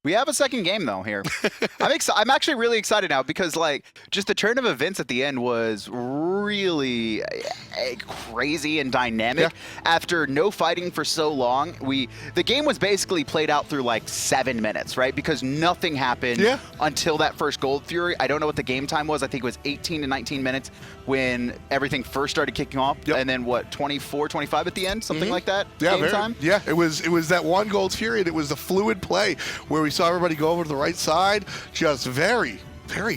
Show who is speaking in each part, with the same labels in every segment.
Speaker 1: We have a second game though here. I'm actually really excited now because like just the turn of events at the end was really crazy and dynamic.
Speaker 2: Yeah.
Speaker 1: After no fighting for so long, the game was basically played out through like 7 minutes, right? Because nothing happened until that first Gold Fury. I don't know what the game time was. I think it was 18 to 19 minutes when everything first started kicking off, and then what, 24, 25 at the end, something like that.
Speaker 2: Yeah,
Speaker 1: game time.
Speaker 2: Yeah, it was that one Gold Fury, and it was the fluid play where we saw everybody go over to the right side. Just very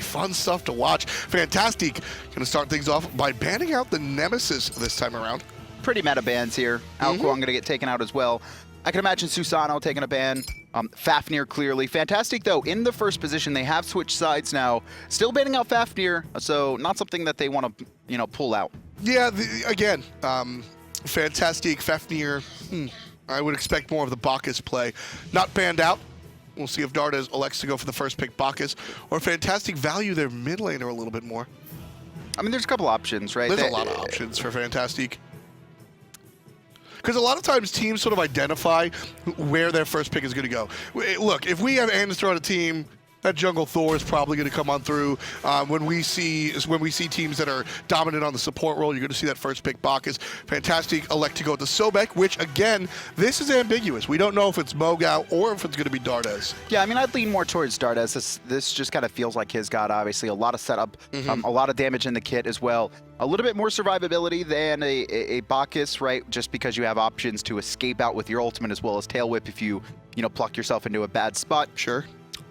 Speaker 2: fun stuff to watch. Fantastique going to start things off by banning out the Nemesis this time around. Pretty
Speaker 1: meta bans here. Alquan going to get taken out as well. I can imagine Susano taking a ban. Fafnir clearly. Fantastique though, in the first position, they have switched sides now. Still banning out Fafnir, so not something that they want to, pull out.
Speaker 2: Yeah, again, Fantastique, Fafnir, I would expect more of the Bacchus play. Not banned out. We'll see if Dardez elects to go for the first pick Bacchus, or Fantastique value their mid laner a little bit more.
Speaker 1: I mean, there's a couple options, right?
Speaker 2: There's a lot of options for Fantastique. Because a lot of times teams sort of identify where their first pick is going to go. Look, if we have Anderson on a team, that jungle Thor is probably going to come on through. When we see teams that are dominant on the support role, you're going to see that first pick Bacchus. Fantastique elect to go to Sobek, which again, this is ambiguous. We don't know if it's MoGoW or if it's going to be Dardez.
Speaker 1: Yeah, I mean, I'd lean more towards Dardez. This just kind of feels like his god, obviously. A lot of setup, a lot of damage in the kit as well. A little bit more survivability than a Bacchus, right? Just because you have options to escape out with your ultimate as well as tail whip if you pluck yourself into a bad spot.
Speaker 2: Sure.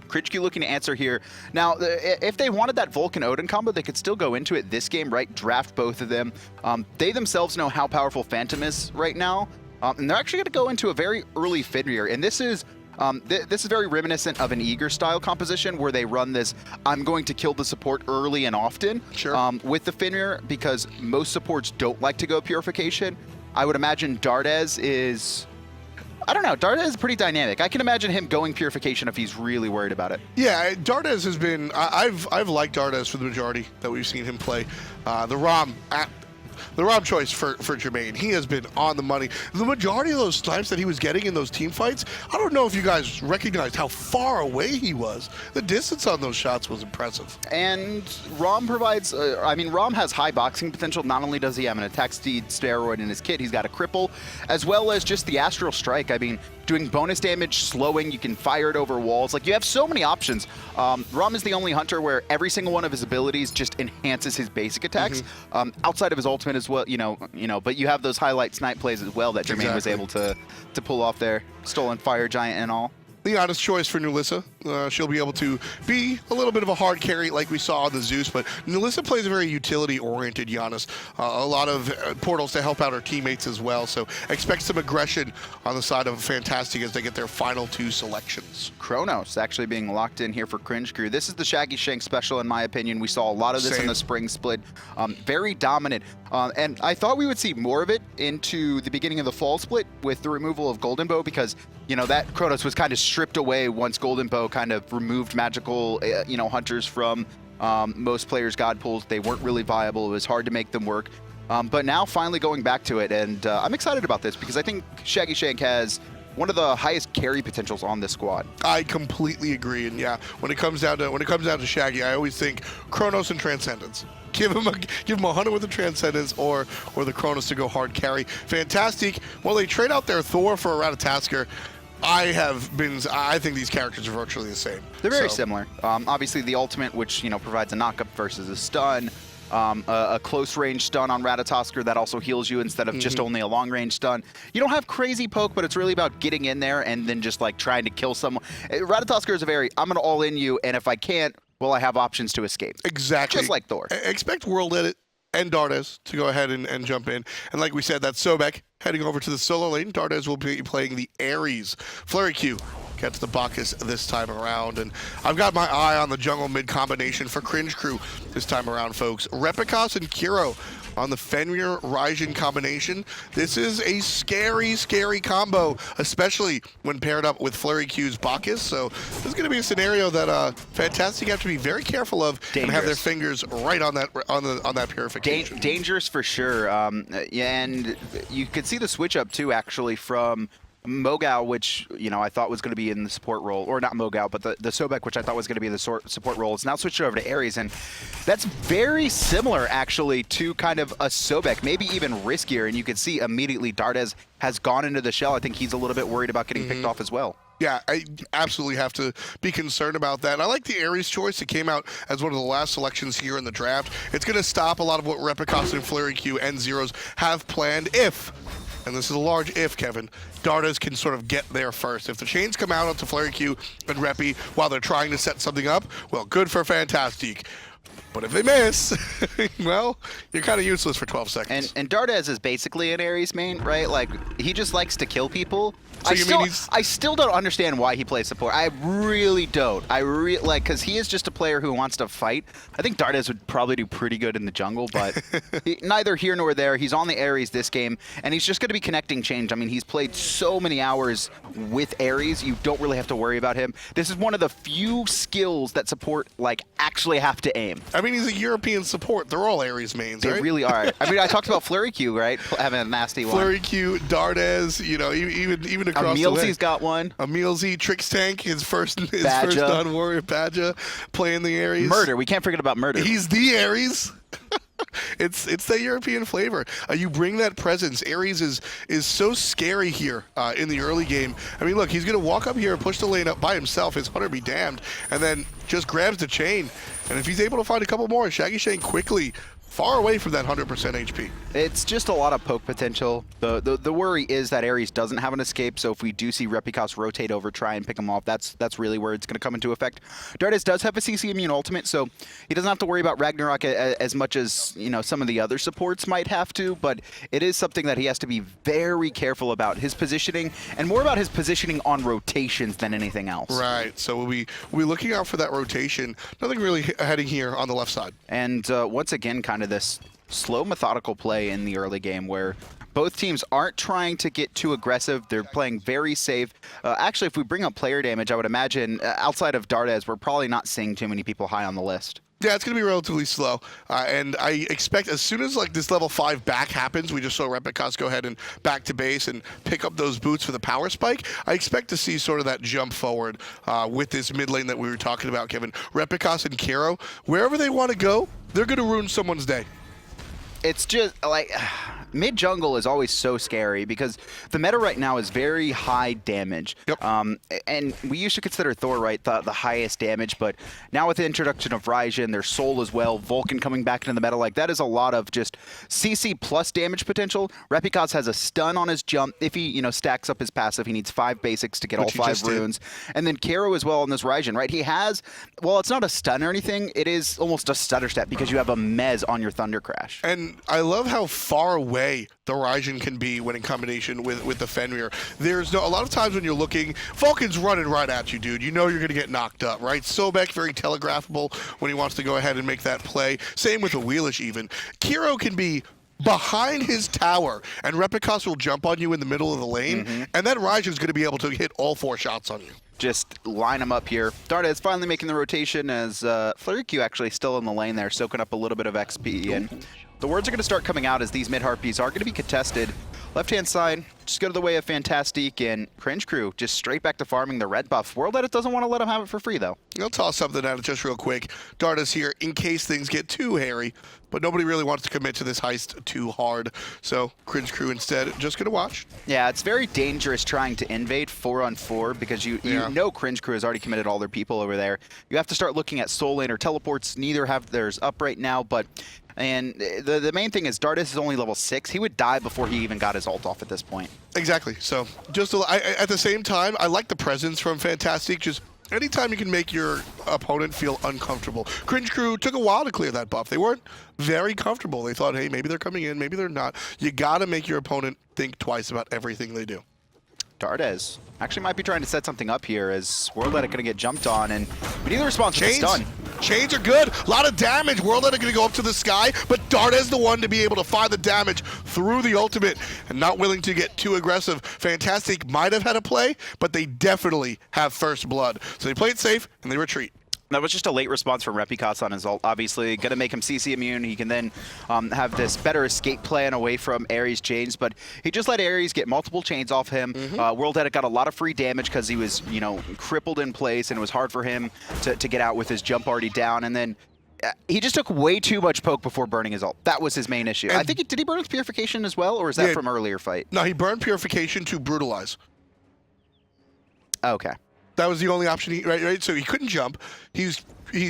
Speaker 1: Cringe Crew looking to answer here. Now, if they wanted that Vulcan-Odin combo, they could still go into it this game, right? Draft both of them. They themselves know how powerful Phantom is right now, and they're actually going to go into a very early Fenrir, and this is very reminiscent of an Eager style composition where they run this, I'm going to kill the support early and often with the Fenrir, because most supports don't like to go Purification. I would imagine Dardez is... I don't know. Dardez is pretty dynamic. I can imagine him going Purification if he's really worried about it.
Speaker 2: Yeah, Dardez has been... I've liked Dardez for the majority that we've seen him play. The Rom choice for Jermain, he has been on the money. The majority of those snipes that he was getting in those team fights, I don't know if you guys recognized how far away he was. The distance on those shots was impressive.
Speaker 1: And Rom provides, Rom has high boxing potential. Not only does he have an attack speed steroid in his kit, he's got a cripple, as well as just the Astral Strike. I mean, doing bonus damage, slowing, you can fire it over walls. Like, you have so many options. Rom is the only hunter where every single one of his abilities just enhances his basic attacks, outside of his ultimate as well, but you have those highlight snipe plays as well that Jermain was able to pull off there. Stolen Fire Giant and all.
Speaker 2: The honest choice for nulisa. She'll be able to be a little bit of a hard carry like we saw on the Zeus, but nulisa plays a very utility-oriented Janus. A lot of portals to help out her teammates as well, so expect some aggression on the side of Fantastique as they get their final 2 selections.
Speaker 1: Chronos actually being locked in here for Cringe Crew. This is the Shaggyshenk special, in my opinion. We saw a lot of this in the spring split. Very dominant. And I thought we would see more of it into the beginning of the fall split with the removal of Golden Bow, because that Chronos was kind of stripped away once Golden Bow kind of removed magical, hunters from most players' god pools. They weren't really viable. It was hard to make them work. But now finally going back to it, and I'm excited about this because I think Shaggyshenk has one of the highest carry potentials on this squad.
Speaker 2: I completely agree, and yeah, when it comes down to Shaggy, I always think Chronos and Transcendence. Give him a hunter with the Transcendence or the Chronos to go hard carry. Fantastique. Well, they trade out their Thor for a Ratatoskr. I think these characters are virtually the same.
Speaker 1: They're very similar. Obviously, the ultimate, which provides a knockup versus a stun, a close range stun on Ratatoskr that also heals you instead of just only a long range stun. You don't have crazy poke, but it's really about getting in there and then just like trying to kill someone. Ratatoskr is I'm gonna all in you, and if I can't, well, I have options to escape.
Speaker 2: Exactly.
Speaker 1: Just like Thor.
Speaker 2: Expect WorldEdit and Dardez to go ahead and jump in. And like we said, that's Sobek heading over to the solo lane. Dardez will be playing the Ares. FleuryQ gets the Bacchus this time around. And I've got my eye on the jungle mid combination for Cringe Crew this time around, folks. Repikas and Kero on the Fenrir Raijin combination. This is a scary, scary combo, especially when paired up with FleuryQ's Bacchus. So this is going to be a scenario that Fantastique have to be very careful of and have their fingers right on that purification.
Speaker 1: Dangerous for sure. And you could see the switch up too, actually, from MoGoW, which, you know, I thought was going to be in the support role, or not MoGoW, but the Sobek, which I thought was going to be in the support role, is now switched over to Ares, and that's very similar, actually, to kind of a Sobek, maybe even riskier, and you can see immediately Dardez has gone into the shell. I think he's a little bit worried about getting picked off as well.
Speaker 2: Yeah, I absolutely have to be concerned about that. And I like the Ares choice. It came out as one of the last selections here in the draft. It's going to stop a lot of what Repikas and FleuryQ and Zyrhoes have planned if, and this is a large if, Kevin, Dardez can sort of get there first. If the chains come out onto FleuryQ and Repi while they're trying to set something up, well, good for Fantastique. But if they miss, well, you're kind of useless for 12 seconds.
Speaker 1: And Dardez is basically an Ares main, right? Like, he just likes to kill people.
Speaker 2: So
Speaker 1: I still don't understand why he plays support. I really don't. Like, because he is just a player who wants to fight. I think Dardez would probably do pretty good in the jungle, but neither here nor there. He's on the Ares this game, and he's just going to be connecting change. I mean, he's played so many hours with Ares, you don't really have to worry about him. This is one of the few skills that support, like, actually have to aim.
Speaker 2: I mean, he's a European support. They're all Ares mains, right?
Speaker 1: They really are. I mean, I talked about FleuryQ, right? Having a nasty one.
Speaker 2: FleuryQ, Dardez, you know, even across the way.
Speaker 1: Emilzy's got one.
Speaker 2: Emilzy, Trixtank, his first non-warrior, Badja, playing the Ares.
Speaker 1: Murder. We can't forget about Murder.
Speaker 2: He's the Ares. It's that European flavor. You bring that presence. Ares is so scary here in the early game. I mean, look, he's going to walk up here and push the lane up by himself. His hunter be damned. And then just grabs the chain. And if he's able to find a couple more, Shaggyshenk quickly far away from that 100% HP.
Speaker 1: It's just a lot of poke potential. The worry is that Ares doesn't have an escape, so if we do see Repikas rotate over, try and pick him off, that's really where it's going to come into effect. Dardez does have a CC immune ultimate, so he doesn't have to worry about Ragnarok as much as, you know, some of the other supports might have to, but it is something that he has to be very careful about, his positioning, and more about his positioning on rotations than anything else.
Speaker 2: Right, so we'll be looking out for that rotation. Nothing really heading here on the left side.
Speaker 1: And once again, kind of this slow, methodical play in the early game where both teams aren't trying to get too aggressive. They're playing very safe. Actually, if we bring up player damage, I would imagine outside of Dardez, we're probably not seeing too many people high on the list.
Speaker 2: Yeah, it's going to be relatively slow. And I expect as soon as like this level 5 back happens, we just saw Repikas go ahead and back to base and pick up those boots for the power spike. I expect to see sort of that jump forward with this mid lane that we were talking about, Kevin. Repikas and Kero, wherever they want to go, they're going to ruin someone's day.
Speaker 1: It's just like mid jungle is always so scary because the meta right now is very high damage.
Speaker 2: Yep.
Speaker 1: And we used to consider Thor, right, the highest damage, but now with the introduction of Raijin, their Soul as well, Vulcan coming back into the meta, like that is a lot of just CC plus damage potential. Repikas has a stun on his jump. If he, you know, stacks up his passive, he needs 5 basics to get all 5 runes. And then Kero as well on this Raijin, right? He has, well, it's not a stun or anything, it is almost a stutter step because you have a Mez on your Thunder Crash.
Speaker 2: And I love how far away the Raijin can be when in combination with the Fenrir. There's a lot of times when you're looking, Vulcan's running right at you, dude. You know you're going to get knocked up, right? Sobek, very telegraphable when he wants to go ahead and make that play. Same with the Wheelish even. Kero can be behind his tower, and Repikas will jump on you in the middle of the lane, and that Raijin's going to be able to hit all 4 shots on you.
Speaker 1: Just line them up here. Dardez finally making the rotation as FleuryQ actually still in the lane there, soaking up a little bit of XP. And the words are going to start coming out as these mid-harpies are going to be contested. Left-hand side, just go to the way of Fantastique and Cringe Crew, just straight back to farming the red buff. WorldEdit doesn't want to let them have it for free, though.
Speaker 2: I'll toss something at it just real quick. Dardez here in case things get too hairy, but nobody really wants to commit to this heist too hard. So Cringe Crew instead, just going to watch.
Speaker 1: Yeah, it's very dangerous trying to invade 4-on-4 because you know Cringe Crew has already committed all their people over there. You have to start looking at soul lane or teleports. Neither have theirs up right now, but... And the main thing is Dardez is only level 6. He would die before he even got his ult off at this point.
Speaker 2: Exactly. So just at the same time, I like the presence from Fantastique. Just anytime you can make your opponent feel uncomfortable. Cringe Crew took a while to clear that buff. They weren't very comfortable. They thought, hey, maybe they're coming in, maybe they're not. You got to make your opponent think twice about everything they do.
Speaker 1: Dardez actually might be trying to set something up here as WorldEdit going to get jumped on, and we need the response with the stun.
Speaker 2: Chains are good. A lot of damage. WorldEdit going to go up to the sky, but Dardez the one to be able to find the damage through the ultimate and not willing to get too aggressive. Fantastique might have had a play, but they definitely have first blood. So they play it safe and they retreat.
Speaker 1: That was just a late response from Repikas on his ult. Obviously, going to make him CC immune. He can then have this better escape plan away from Ares' chains, but he just let Ares get multiple chains off him. WorldEdit got a lot of free damage because he was, you know, crippled in place, and it was hard for him to get out with his jump already down. And then he just took way too much poke before burning his ult. That was his main issue. I think did he burn his Purification as well, or is that from earlier fight?
Speaker 2: No, he burned Purification to brutalize.
Speaker 1: Okay.
Speaker 2: That was the only option, right? So he couldn't jump. He's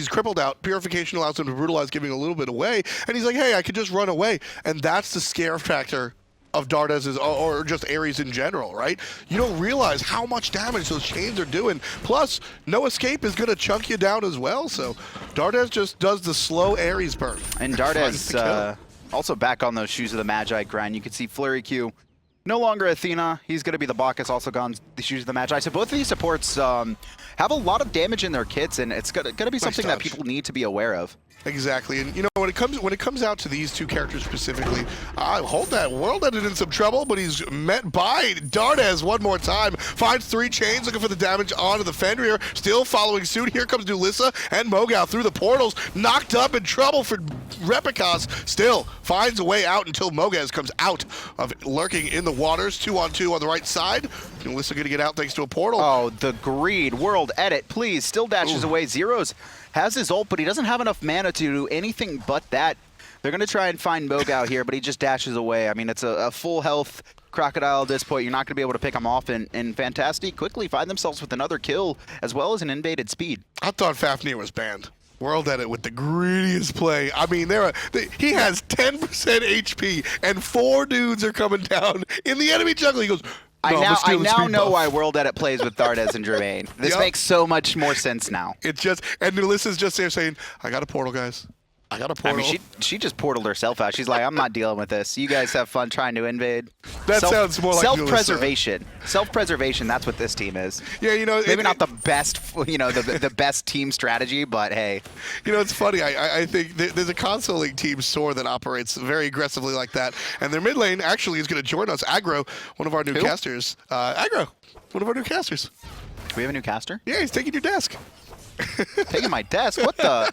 Speaker 2: crippled out. Purification allows him to brutalize, giving a little bit away. And he's like, hey, I could just run away. And that's the scare factor of Dardez, or just Ares in general, right? You don't realize how much damage those chains are doing. Plus, no escape is going to chunk you down as well. So Dardez just does the slow Ares burn.
Speaker 1: And Dardez also back on those Shoes of the Magi grind. You can see FleuryQ. No longer Athena. He's going to be the Bacchus, also gone the Shoes of the Magi. So both of these supports have a lot of damage in their kits, and it's going to be something that people need to be aware of.
Speaker 2: Exactly, and you know, when it comes out to these two characters specifically, hold that. WorldEdit in some trouble, but he's met by Dardez one more time. Finds 3 chains, looking for the damage onto the Fenrir. Still following suit. Here comes nulisa and MoGoW through the portals. Knocked up, in trouble for Repikas. Still finds a way out until MoGoW comes out of lurking in the waters. 2-on-2 on the right side. nulisa going to get out thanks to a portal.
Speaker 1: Oh, the greed. WorldEdit, please. Still dashes away. Zyrhoes has his ult, but he doesn't have enough mana to do anything but that. They're going to try and find MoGoW here, but he just dashes away. I mean, it's a full health Crocodile at this point. You're not going to be able to pick him off, and Fantastique quickly find themselves with another kill, as well as an invaded speed.
Speaker 2: I thought Fafnir was banned. WorldEdit with the greediest play. I mean, he has 10% HP, and 4 dudes are coming down in the enemy jungle. He goes,
Speaker 1: I now know why WorldEdit plays with Dardez and Jermain. This makes so much more sense now.
Speaker 2: It's just, and nulisa's just there saying, I got a portal, guys. I got a portal.
Speaker 1: I mean, she just portaled herself out. She's like, I'm not dealing with this. You guys have fun trying to invade.
Speaker 2: That sounds more like
Speaker 1: self-preservation. Self-preservation. That's what this team is.
Speaker 2: Yeah, you know,
Speaker 1: maybe not the best, you know, the best team strategy, but hey.
Speaker 2: You know, it's funny. I think there's a console league team, SOAR, that operates very aggressively like that, and their mid lane actually is going to join us. Aggro, one of our new casters. Aggro, one of our new casters.
Speaker 1: Do we have a new caster?
Speaker 2: Yeah, he's taking your desk.
Speaker 1: Taking my desk? What the?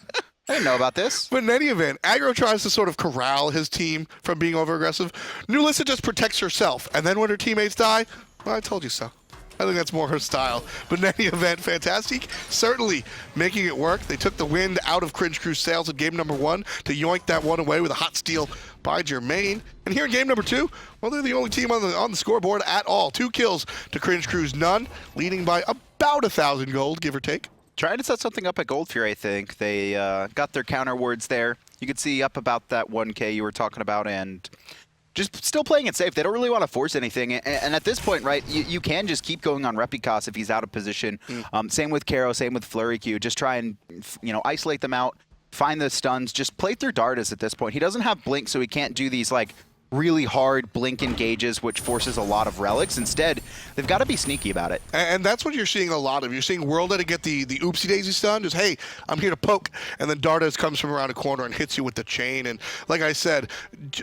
Speaker 1: I didn't know about this.
Speaker 2: But in any event, Aggro tries to sort of corral his team from being over-aggressive. nulisa just protects herself, and then when her teammates die, well, I told you so. I think that's more her style. But in any event, Fantastique certainly making it work. They took the wind out of Cringe Crew's sails in game number 1 to yoink that one away with a hot steal by Jermain. And here in game number 2, well, they're the only team on the scoreboard at all. 2 kills to Cringe Crew's none, leading by about 1,000 gold, give or take.
Speaker 1: Trying to set something up at Gold Fury, I think. They got their counter wards there. You could see up about that 1K you were talking about, and just still playing it safe. They don't really want to force anything. And at this point, right, you can just keep going on Repikas if he's out of position. Same with Kero, same with FleuryQ. Just try and, you know, isolate them out, find the stuns. Just play through Dardez at this point. He doesn't have Blink, so he can't do these, like, really hard blink engages, which forces a lot of relics. Instead, they've got to be sneaky about it.
Speaker 2: And that's what you're seeing a lot of. You're seeing WorldEdit get the oopsie daisy stun, just, hey, I'm here to poke, and then Dardez comes from around a corner and hits you with the chain. And like I said,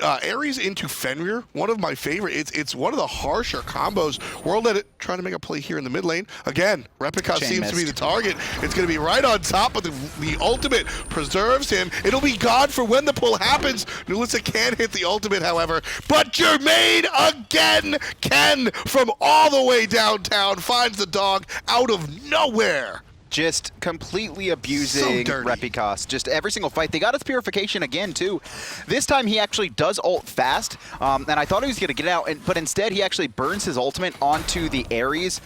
Speaker 2: Ares into Fenrir, one of my favorite. It's one of the harsher combos. WorldEdit trying to make a play here in the mid lane. Again, Repikas seems to be the target. It's going to be right on top, but the ultimate preserves him. It'll be gone for when the pull happens. nulisa can hit the ultimate, however. But Jermain again can, from all the way downtown, finds the dog out of nowhere.
Speaker 1: Just completely abusing Repikas. Just every single fight. They got his Purification again, too. This time he actually does ult fast, and I thought he was going to get out, but instead he actually burns his ultimate onto the Ares,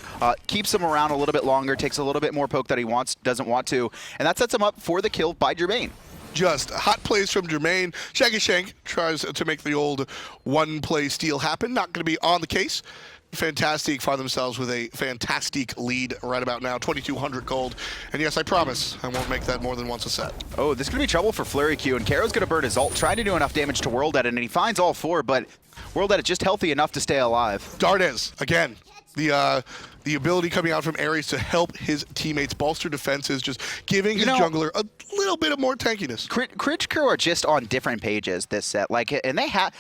Speaker 1: keeps him around a little bit longer, takes a little bit more poke that he doesn't want to, and that sets him up for the kill by Jermain.
Speaker 2: Just hot plays from Jermain. Shaggyshenk tries to make the old one-play steal happen. Not going to be on the case. Fantastique find themselves with a Fantastique lead right about now, 2,200 gold. And yes, I promise, I won't make that more than once a set.
Speaker 1: Oh, this is going to be trouble for FleuryQ, and Kero's going to burn his ult, trying to do enough damage to WorldEdit, and he finds all 4, but WorldEdit just healthy enough to stay alive.
Speaker 2: Dardez, again, the the ability coming out from Ares to help his teammates bolster defenses, just giving his jungler a little bit of more tankiness.
Speaker 1: Cringe Crew are just on different pages this set, and they had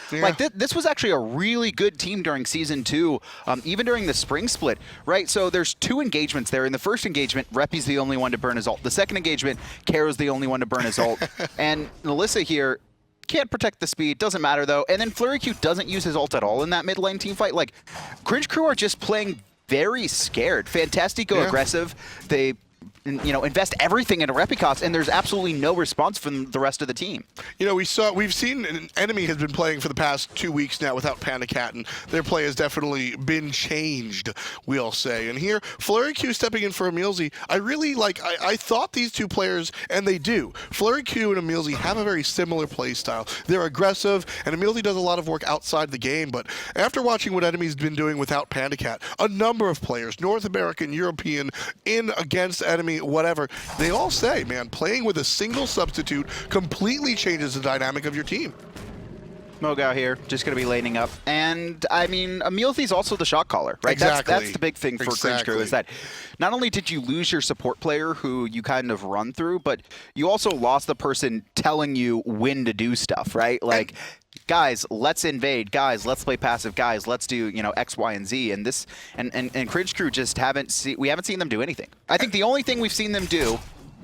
Speaker 1: this was actually a really good team during season 2, even during the spring split, right? So there's 2 engagements there. In the first engagement, Repi's the only one to burn his ult. The second engagement, Kero's the only one to burn his ult, and nulisa here can't protect the speed, doesn't matter though. And then FleuryQ doesn't use his ult at all in that mid lane team fight. Like, Cringe Crew are just playing very scared. Fantastique go aggressive. They invest everything into Repikas, and there's absolutely no response from the rest of the team.
Speaker 2: We've seen an enemy has been playing for the past 2 weeks now without Panda Cat, and their play has definitely been changed, we'll say. And here, FleuryQ stepping in for Emilzy. I really like, I thought these 2 players, and they do. FleuryQ and Emilzy have a very similar play style. They're aggressive, and Emilzy does a lot of work outside the game, but after watching what enemy's been doing without Panda Cat, a number of players, North American, European, in against enemy, whatever, they all say, man, playing with a single substitute completely changes the dynamic of your team.
Speaker 1: MoGoW here, just going to be laning up. And, I mean, Emilzy's also the shot caller, right?
Speaker 2: Exactly.
Speaker 1: That's the big thing for Cringe Crew, is that not only did you lose your support player who you kind of run through, but you also lost the person telling you when to do stuff, right? Like, guys, let's invade. Guys, let's play passive. Guys, let's do, X, Y, and Z. And this and Cringe Crew just haven't seen them do anything. I think the only thing we've seen them do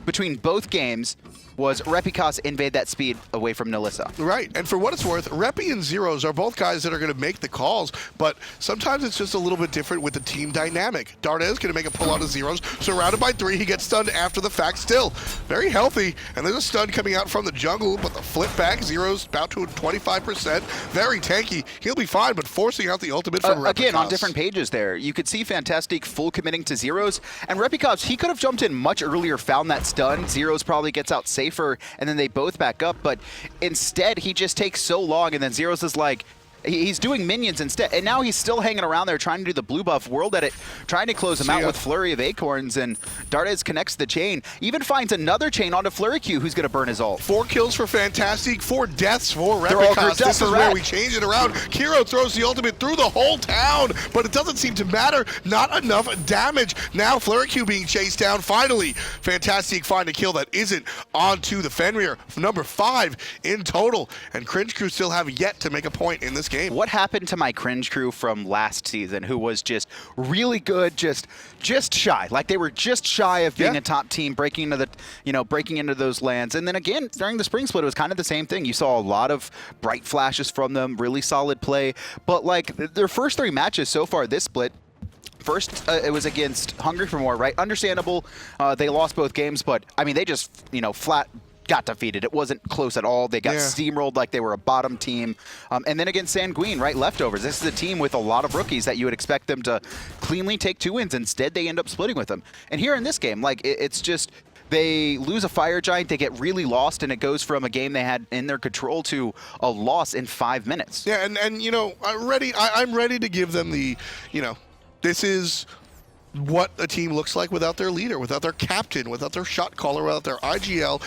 Speaker 1: between both games was Repikas invade that speed away from nulisa.
Speaker 2: Right, and for what it's worth, Repi and Zyrhoes are both guys that are going to make the calls, but sometimes it's just a little bit different with the team dynamic. Dardez is going to make a pull out of Zyrhoes, surrounded by 3, he gets stunned after the fact still. Very healthy, and there's a stun coming out from the jungle, but the flip back, Zyrhoes about to 25%, very tanky. He'll be fine, but forcing out the ultimate from Repikas.
Speaker 1: Again, on different pages there. You could see Fantastique full committing to Zyrhoes, and Repikas, he could have jumped in much earlier, found that stun. Zyrhoes probably gets out safer, and then they both back up, but instead he just takes so long, and then Zyrhoes is like, he's doing minions instead, and now he's still hanging around there trying to do the blue buff. WorldEdit trying to close him out with Flurry of Acorns, and Dardez connects the chain. Even finds another chain onto FleuryQ, who's going to burn his ult.
Speaker 2: 4 kills for Fantastique, 4 deaths for Repikas. This is where we change it around. Kero throws the ultimate through the whole town, but it doesn't seem to matter. Not enough damage. Now FleuryQ being chased down. Finally, Fantastique find a kill that isn't onto the Fenrir. Number 5 in total, and Cringe Crew still have yet to make a point in this game.
Speaker 1: What happened to my Cringe Crew from last season, who was just really good, just shy? Like, they were just shy of being a top team, breaking into those lands. And then again, during the spring split, it was kind of the same thing. You saw a lot of bright flashes from them, really solid play. But like, their first 3 matches so far this split, first, it was against Hungry for More, right? Understandable. They lost both games, but I mean, they just, flat got defeated. It wasn't close at all. They got steamrolled like they were a bottom team. And then against Sanguine, right, leftovers. This is a team with a lot of rookies that you would expect them to cleanly take 2 wins. Instead, they end up splitting with them. And here in this game, like, it's just, they lose a Fire Giant, they get really lost, and it goes from a game they had in their control to a loss in 5 minutes.
Speaker 2: Yeah, and I'm ready to give them the, this is what a team looks like without their leader, without their captain, without their shot caller, without their IGL.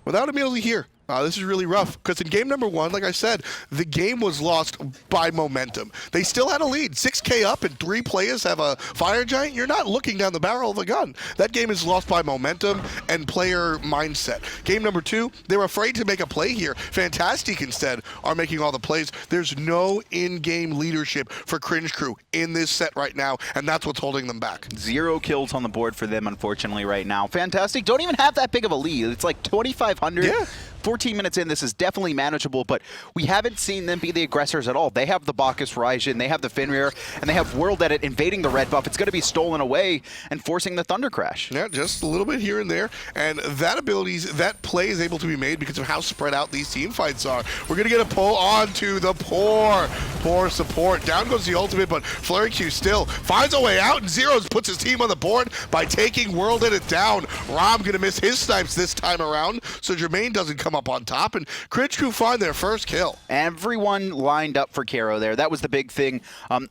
Speaker 2: Without Emilzy here, this is really rough, because in game number 1, like I said, the game was lost by momentum. They still had a lead, 6K up, and 3 players have a Fire Giant. You're not looking down the barrel of a gun. That game is lost by momentum and player mindset. Game number 2, they were afraid to make a play here. Fantastique instead are making all the plays. There's no in-game leadership for Cringe Crew in this set right now, and that's what's holding them back.
Speaker 1: 0 kills on the board for them, unfortunately, right now. Fantastique don't even have that big of a lead. It's like 2,500.
Speaker 2: Yeah.
Speaker 1: 14 minutes in, this is definitely manageable, but we haven't seen them be the aggressors at all. They have the Bacchus Raijin, they have the Fenrir, and they have WorldEdit invading the red buff. It's going to be stolen away and forcing the Thunder Crash.
Speaker 2: Yeah, just a little bit here and there, and that play is able to be made because of how spread out these team fights are. We're going to get a pull onto the poor support. Down goes the ultimate, but FleuryQ still finds a way out, and Zyrhoes puts his team on the board by taking WorldEdit down. Ram going to miss his snipes this time around, so Jermain doesn't come come up on top, and Cringe Crew find their first kill.
Speaker 1: Everyone lined up for Kero there. That was the big thing.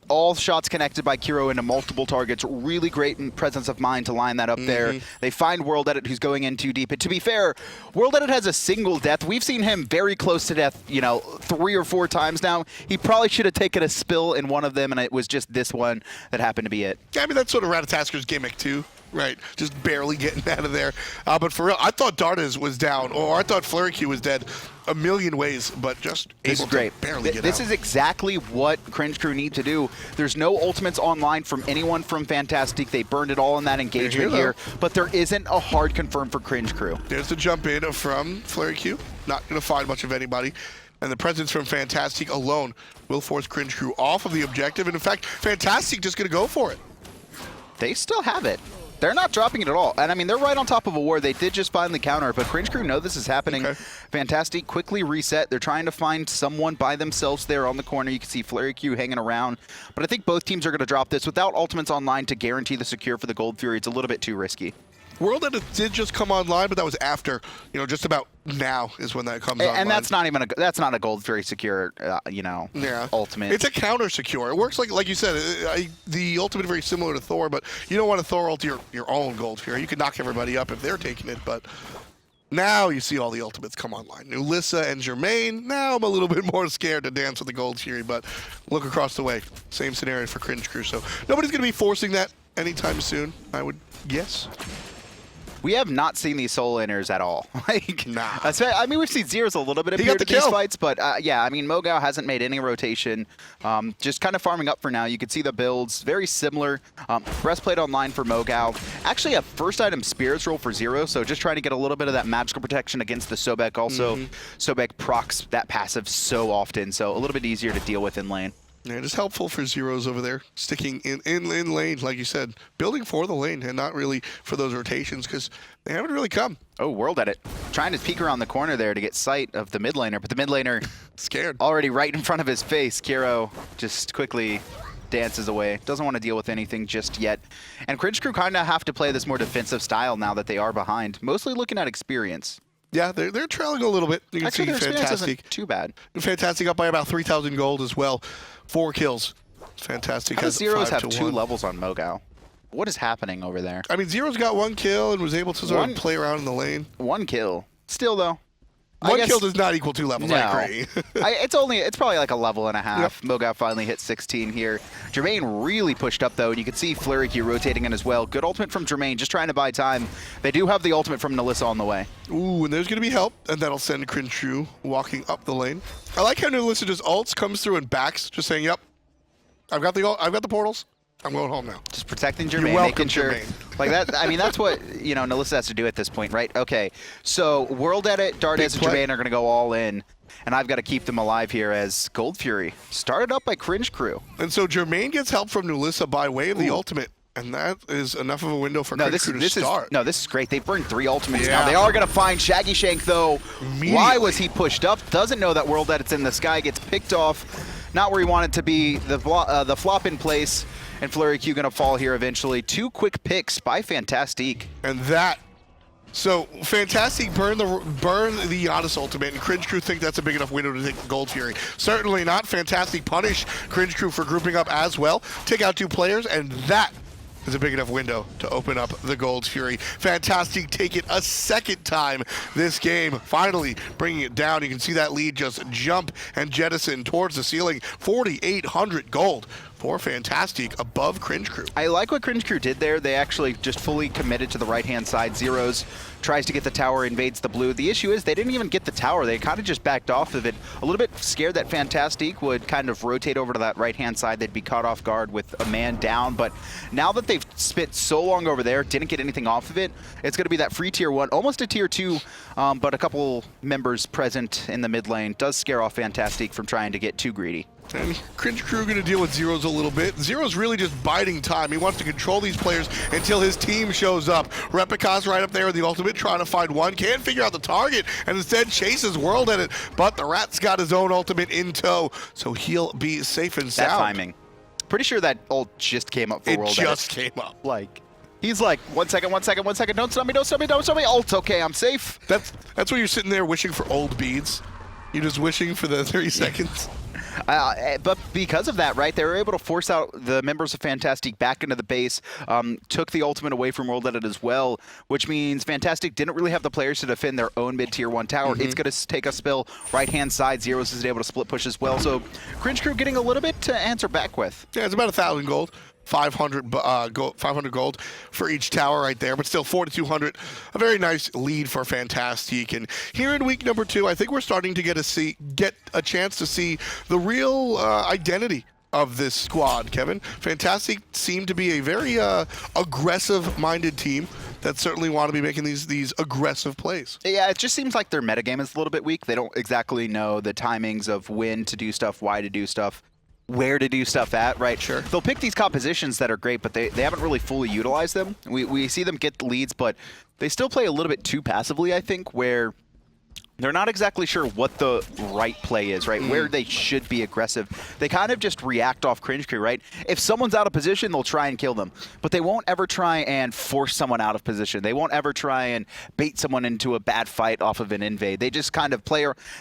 Speaker 1: All shots connected by Kero into multiple targets. Really great presence of mind to line that up there. They find WorldEdit, who's going in too deep. And to be fair, WorldEdit has a single death. We've seen him very close to death, 3 or 4 times now. He probably should have taken a spill in one of them, and it was just this one that happened to be it.
Speaker 2: Yeah, I mean, that's sort of Ratatoskr's gimmick, too. Right, just barely getting out of there. But for real, I thought Dardez was down, or I thought FleuryQ was dead a million ways, but just able to barely get out.
Speaker 1: This is exactly what Cringe Crew need to do. There's no ultimates online from anyone from Fantastique. They burned it all in that engagement here, but there isn't a hard confirm for Cringe Crew.
Speaker 2: There's the jump in from FleuryQ. Not going to find much of anybody. And the presence from Fantastique alone will force Cringe Crew off of the objective. And in fact, Fantastique just going to go for it.
Speaker 1: They still have it. They're not dropping it at all. And I mean, they're right on top of a war. They did just finally counter, but Cringe Crew know this is happening. Fantastique quickly reset. They're trying to find someone by themselves there on the corner. You can see FleuryQ hanging around. But I think both teams are going to drop this without ultimates online to guarantee the secure for the Gold Fury. It's a little bit too risky.
Speaker 2: WorldEdit did just come online, but that was after, just about now is when that comes online.
Speaker 1: And that's not even that's not a Gold Fury secure, ultimate.
Speaker 2: It's a counter secure. It works like you said. The ultimate very similar to Thor, but you don't want to Thor ult your own Gold Fury. You can knock everybody up if they're taking it, but now you see all the ultimates come online. Nulisa and Jermain. Now I'm a little bit more scared to dance with the Gold Fury, but look across the way. Same scenario for Cringe Crew. So nobody's going to be forcing that anytime soon, I would guess.
Speaker 1: We have not seen these solo inners at all.
Speaker 2: Nah.
Speaker 1: I mean, we've seen Zyrhoes a little bit appear to these fights, but yeah, I mean, MoGoW hasn't made any rotation. Just kind of farming up for now. You can see the builds, very similar. Breastplate online for MoGoW. Actually, a first item Spirits roll for Zyrhoes, so just trying to get a little bit of that magical protection against the Sobek. Also, Sobek procs that passive so often, so a little bit easier to deal with in lane.
Speaker 2: Yeah, just helpful for Zyrhoes over there, sticking in lane, like you said, building for the lane and not really for those rotations because they haven't really come.
Speaker 1: Oh, WorldEdit trying to peek around the corner there to get sight of the mid laner, but the mid laner
Speaker 2: scared
Speaker 1: already right in front of his face. Kero just quickly dances away, doesn't want to deal with anything just yet. And Cringe Crew kind of have to play this more defensive style now that they are behind, mostly looking at experience.
Speaker 2: Yeah, they're trailing a little bit. You can
Speaker 1: Actually,
Speaker 2: see Fantastique.
Speaker 1: Too bad.
Speaker 2: Fantastique up by about 3,000 gold as well. 4 kills. Fantastique has
Speaker 1: Zyrhoes have
Speaker 2: 5 to
Speaker 1: 2
Speaker 2: 1.
Speaker 1: levels on MoGoW. What is happening over there?
Speaker 2: I mean, Zyrhoes got 1 kill and was able to sort of play around in the lane.
Speaker 1: 1 kill. Still, though.
Speaker 2: 1 kill does not equal 2 levels,
Speaker 1: no.
Speaker 2: I agree.
Speaker 1: It's probably like a level and a half.
Speaker 2: Yep.
Speaker 1: MoGoW finally hit 16 here. Jermain really pushed up, though, and you can see FleuryQ rotating in as well. Good ultimate from Jermain, just trying to buy time. They do have the ultimate from Nulisa on the way.
Speaker 2: Ooh, and there's going to be help, and that'll send Cringe Crew walking up the lane. I like how Nulisa just ults, comes through and backs, just saying, yep, I've got the portals. I'm going home now.
Speaker 1: Just protecting Jermain,
Speaker 2: welcome,
Speaker 1: making sure.
Speaker 2: Jermain.
Speaker 1: Like that. I mean, that's what Nulisa has to do at this point, right? Okay, so WorldEdit, Dardez, and Jermain are going to go all in, and I've got to keep them alive here as Gold Fury started up by Cringe Crew.
Speaker 2: And so Jermain gets help from Nulisa by way of the ultimate, and that is enough of a window for Cringe Crew to start.
Speaker 1: This is great. They burned 3 ultimates now. They are going to find Shaggyshenk, though. Why was he pushed up? Doesn't know that WorldEdit's in the sky. Gets picked off. Not where he wanted to be. The flop in place. And FleuryQ going to fall here eventually. 2 quick picks by Fantastique.
Speaker 2: And that. So Fantastique burn the Janus ultimate, and Cringe Crew think that's a big enough window to take the Gold Fury. Certainly not. Fantastique punish Cringe Crew for grouping up as well. Take out 2 players, and that is a big enough window to open up the Gold Fury. Fantastique take it a second time this game, finally bringing it down. You can see that lead just jump and jettison towards the ceiling. 4,800 gold for Fantastique above Cringe Crew.
Speaker 1: I like what Cringe Crew did there. They actually just fully committed to the right-hand side. Zyrhoes tries to get the tower, invades the blue. The issue is they didn't even get the tower. They kind of just backed off of it. A little bit scared that Fantastique would kind of rotate over to that right-hand side. They'd be caught off guard with a man down. But now that they've spent so long over there, didn't get anything off of it, it's going to be that free tier 1, almost a tier 2, but a couple members present in the mid lane does scare off Fantastique from trying to get too greedy.
Speaker 2: And Cringe Crew going to deal with Zyrhoes a little bit. Zyrhoes really just biding time. He wants to control these players until his team shows up. Repikas right up there with the ultimate, trying to find one. Can't figure out the target, and instead chases WorldEdit. But the Rat's got his own ultimate in tow, so he'll be safe and sound.
Speaker 1: That timing. Pretty sure that ult just came up for WorldEdit.
Speaker 2: It just came up.
Speaker 1: Like, He's like, 1 second, 1 second, 1 second. Don't stop me, don't stop me, don't stop me. Ult, okay, I'm safe.
Speaker 2: That's where you're sitting there wishing for old beads. You're just wishing for the 30 seconds.
Speaker 1: But because of that, right, they were able to force out the members of Fantastique back into the base, took the ultimate away from WorldEdit as well, which means Fantastique didn't really have the players to defend their own mid-tier 1 tower. It's going to take a spill right-hand side. Zyrhoes is able to split push as well. So Cringe Crew getting a little bit to answer back with.
Speaker 2: Yeah, it's about 1,000 gold. 500 gold for each tower right there, but still 4,200. A very nice lead for Fantastique. And here in week number 2, I think we're starting to get a chance to see the real identity of this squad, Kevin. Fantastique seem to be a very aggressive-minded team that certainly want to be making these aggressive plays.
Speaker 1: Yeah, it just seems like their metagame is a little bit weak. They don't exactly know the timings of when to do stuff, why to do stuff, where to do stuff at, right?
Speaker 2: Sure.
Speaker 1: They'll pick these compositions that are great, but they haven't really fully utilized them. We see them get leads, but they still play a little bit too passively, I think, where they're not exactly sure what the right play is, right? Where they should be aggressive. They kind of just react off Cringe Crew, right? If someone's out of position, they'll try and kill them. But they won't ever try and force someone out of position. They won't ever try and bait someone into a bad fight off of an invade. They just kind of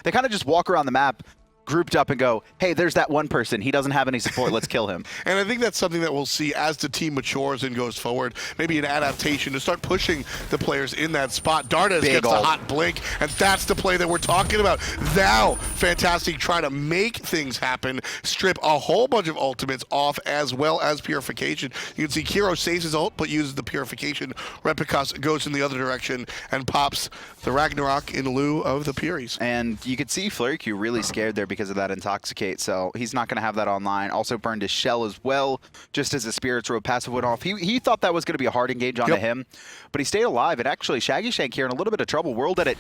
Speaker 1: they kind of just walk around the map, grouped up and go, hey, there's that one person. He doesn't have any support. Let's kill him.
Speaker 2: And I think that's something that we'll see as the team matures and goes forward. Maybe an adaptation to start pushing the players in that spot. Dardez gets the hot blink, and that's the play that we're talking about. Now, Fantastique trying to make things happen, strip a whole bunch of ultimates off as well as purification. You can see Kero saves his ult, but uses the purification. Repikas goes in the other direction and pops the Ragnarok in lieu of the Puries.
Speaker 1: And you could see FleuryQ really scared there because of that Intoxicate, so he's not going to have that online. Also burned his shell as well, just as the Spirit's Robe passive went off. He thought that was going to be a hard engage onto him, but he stayed alive. And actually, Shaggyshenk here in a little bit of trouble. WorldEdit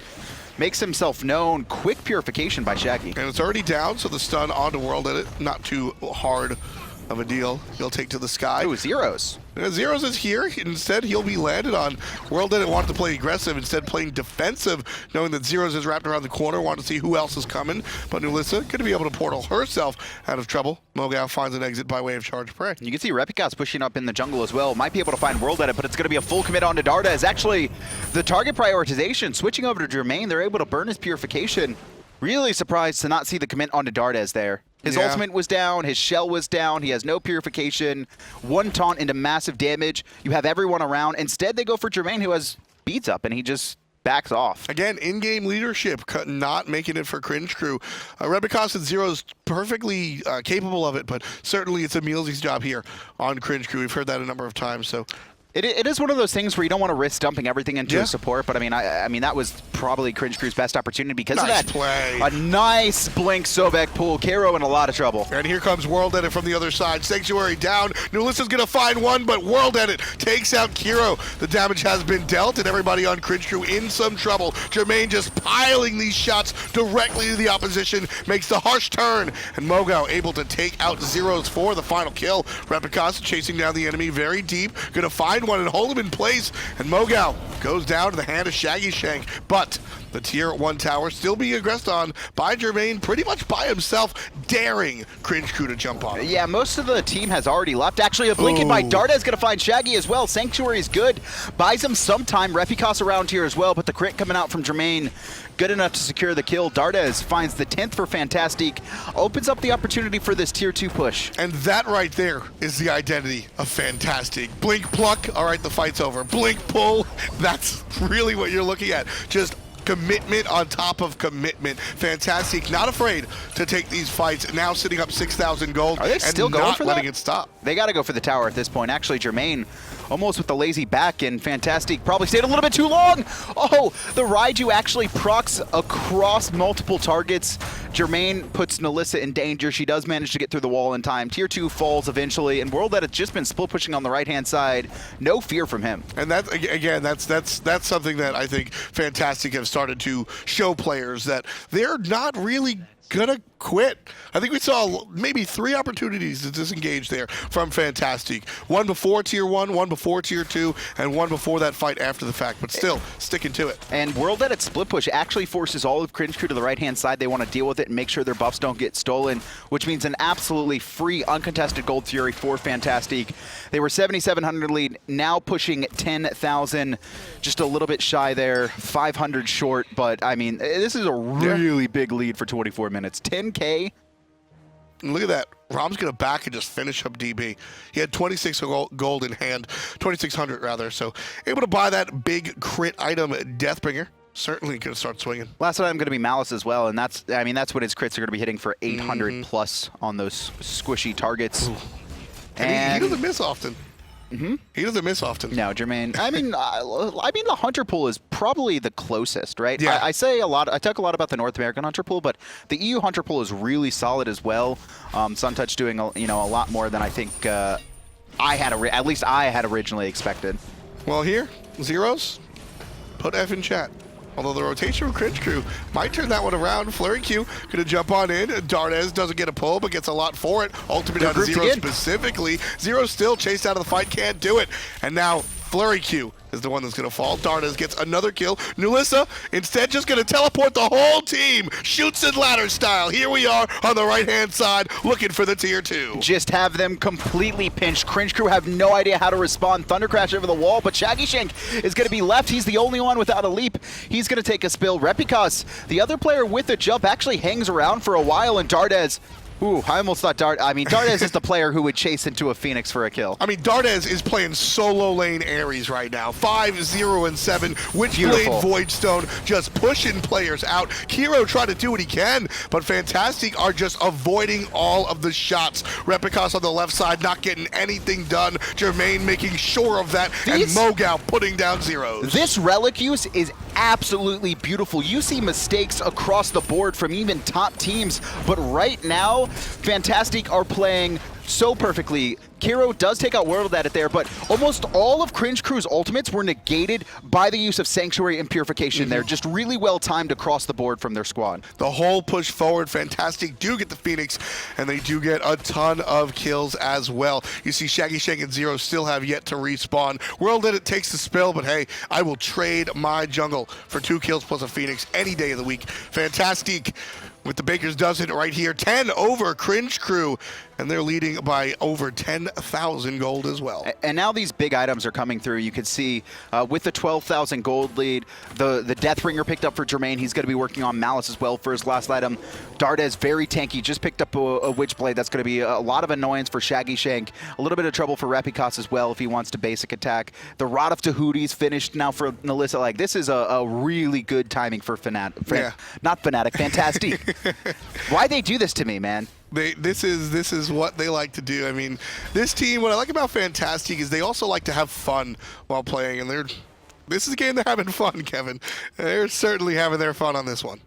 Speaker 1: makes himself known. Quick purification by Shaggy.
Speaker 2: And it's already down, so the stun onto WorldEdit, not too hard of a deal. He'll take to the sky.
Speaker 1: Ooh, Zyrhoes.
Speaker 2: Zyrhoes is here. Instead, he'll be landed on. WorldEdit wanted to play aggressive, instead playing defensive, knowing that Zyrhoes is wrapped around the corner, wanted to see who else is coming. But nulisa going to be able to portal herself out of trouble. MoGoW finds an exit by way of charge prey.
Speaker 1: You can see Repikas pushing up in the jungle as well. Might be able to find WorldEdit, but it's going to be a full commit onto Dardez. Actually, the target prioritization, switching over to Jermain, they're able to burn his purification. Really surprised to not see the commit onto Dardez there. His ultimate was down, his shell was down, he has no purification, one taunt into massive damage. You have everyone around. Instead, they go for Jermain, who has beads up, and he just backs off.
Speaker 2: Again, in-game leadership, not making it for Cringe Crew. Repikas and Zyrhoes perfectly capable of it, but certainly it's Emilzi's job here on Cringe Crew. We've heard that a number of times, so...
Speaker 1: It is one of those things where you don't want to risk dumping everything into a support, but I mean that was probably Cringe Crew's best opportunity because of that
Speaker 2: play.
Speaker 1: A nice blink Sobek pull. Kero in a lot of trouble.
Speaker 2: And here comes WorldEdit from the other side. Sanctuary down. nulisa's going to find one, but WorldEdit takes out Kero. The damage has been dealt, and everybody on Cringe Crew in some trouble. Jermain just piling these shots directly to the opposition, makes the harsh turn, and MoGoW able to take out Zyrhoes for the final kill. Repikas chasing down the enemy very deep, going to find one and hold him in place, and MoGoW goes down to the hand of Shaggyshenk, but the tier 1 tower still being aggressed on by Jermain pretty much by himself, daring Cringe Crew to jump on him.
Speaker 1: Yeah, most of the team has already left. Actually, a blinking by Dardez going to find Shaggy as well. Sanctuary is good. Buys him some time. Repikas around here as well, but the crit coming out from Jermain, good enough to secure the kill. Dardez finds the 10th for Fantastique, opens up the opportunity for this tier 2 push.
Speaker 2: And that right there is the identity of Fantastique. Blink, pluck, all right, the fight's over. Blink, pull, that's really what you're looking at. Just commitment on top of commitment. Fantastique not afraid to take these fights, now sitting up 6,000 gold.
Speaker 1: Are they still going for that?
Speaker 2: Letting it stop.
Speaker 1: They got to go for the tower at this point. Actually, Jermain almost with the lazy back, and Fantastique probably stayed a little bit too long. Oh, the Raijin actually procs across multiple targets. Jermain puts nulisa in danger. She does manage to get through the wall in time. Tier 2 falls eventually, and WorldEdit has just been split pushing on the right-hand side. No fear from him.
Speaker 2: And that, again, that's something that I think Fantastique have started to show players, that they're not really gonna quit. I think we saw maybe 3 opportunities to disengage there from Fantastique. One before Tier 1, one before Tier 2, and one before that fight after the fact, but still sticking to it.
Speaker 1: And WorldEdit split push actually forces all of Cringe Crew to the right-hand side. They want to deal with it and make sure their buffs don't get stolen, which means an absolutely free, uncontested Gold Fury for Fantastique. They were 7,700 lead, now pushing 10,000, just a little bit shy there, 500 short, but I mean, this is a really big lead for 24 minutes. 10K.
Speaker 2: Look at that. Ram's going to back and just finish up DB. He had 26 gold in hand, 2,600 rather, so able to buy that big crit item, Deathbringer. Certainly going to start swinging.
Speaker 1: Last item going to be Malice as well, and that's what his crits are going to be hitting for 800 plus on those squishy targets.
Speaker 2: And he doesn't miss often. He doesn't miss often.
Speaker 1: No, Jermain. I mean, the hunter pool is probably the closest, right?
Speaker 2: Yeah.
Speaker 1: I say a lot. I talk a lot about the North American hunter pool, but the EU hunter pool is really solid as well. Suntouch doing a lot more than I think at least I had originally expected.
Speaker 2: Well, here, Zyrhoes, put F in chat. Although the rotation from Cringe Crew might turn that one around. FleuryQ going to jump on in. Dardez doesn't get a pull, but gets a lot for it. Ultimate down to Zyrhoes specifically. Zyrhoes still chased out of the fight, can't do it. And now FleuryQ is the one that's going to fall. Dardez gets another kill. Nulisa instead just going to teleport the whole team. Shoots and ladder style. Here we are on the right-hand side looking for the Tier 2.
Speaker 1: Just have them completely pinched. Cringe Crew have no idea how to respond. Thunder Crash over the wall, but Shaggyshenk is going to be left. He's the only one without a leap. He's going to take a spill. Repikas, the other player with a jump, actually hangs around for a while, and Dardez. Ooh, I almost thought Dardez is the player who would chase into a Phoenix for a kill.
Speaker 2: I mean, Dardez is playing solo lane Ares right now. 5, 0, and 7. Witchblade Voidstone just pushing players out. Kero trying to do what he can, but Fantastique are just avoiding all of the shots. Repikas on the left side not getting anything done. Jermain making sure of that, and MoGoW putting down Zyrhoes.
Speaker 1: This relic use is absolutely beautiful. You see mistakes across the board from even top teams, but right now, Fantastique are playing so perfectly. Kero does take out WorldEdit there, but almost all of Cringe Crew's ultimates were negated by the use of Sanctuary and Purification there. Just really well timed across the board from their squad.
Speaker 2: The whole push forward, Fantastique do get the Phoenix, and they do get a ton of kills as well. You see Shaggyshenk and Zyrhoes still have yet to respawn. WorldEdit takes the spill, but hey, I will trade my jungle for 2 kills plus a Phoenix any day of the week. Fantastique with the Baker's dozen right here. 10 over Cringe Crew, and they're leading by over 10,000 gold as well.
Speaker 1: And now these big items are coming through. You can see with the 12,000 gold lead, the Deathbringer picked up for Jermain. He's going to be working on Malice as well for his last item. Dardez, very tanky, just picked up a Witchblade. That's going to be a lot of annoyance for Shaggyshenk. A little bit of trouble for Repikas as well if he wants to basic attack. The Rod of Tahuti's finished now for nulisa. Like, this is a really good timing for not Fnatic, Fantastique. Why they do this to me, man?
Speaker 2: This is what they like to do. I mean, this team, what I like about Fantastique is they also like to have fun while playing, and this is a game they're having fun, Kevin. They're certainly having their fun on this one.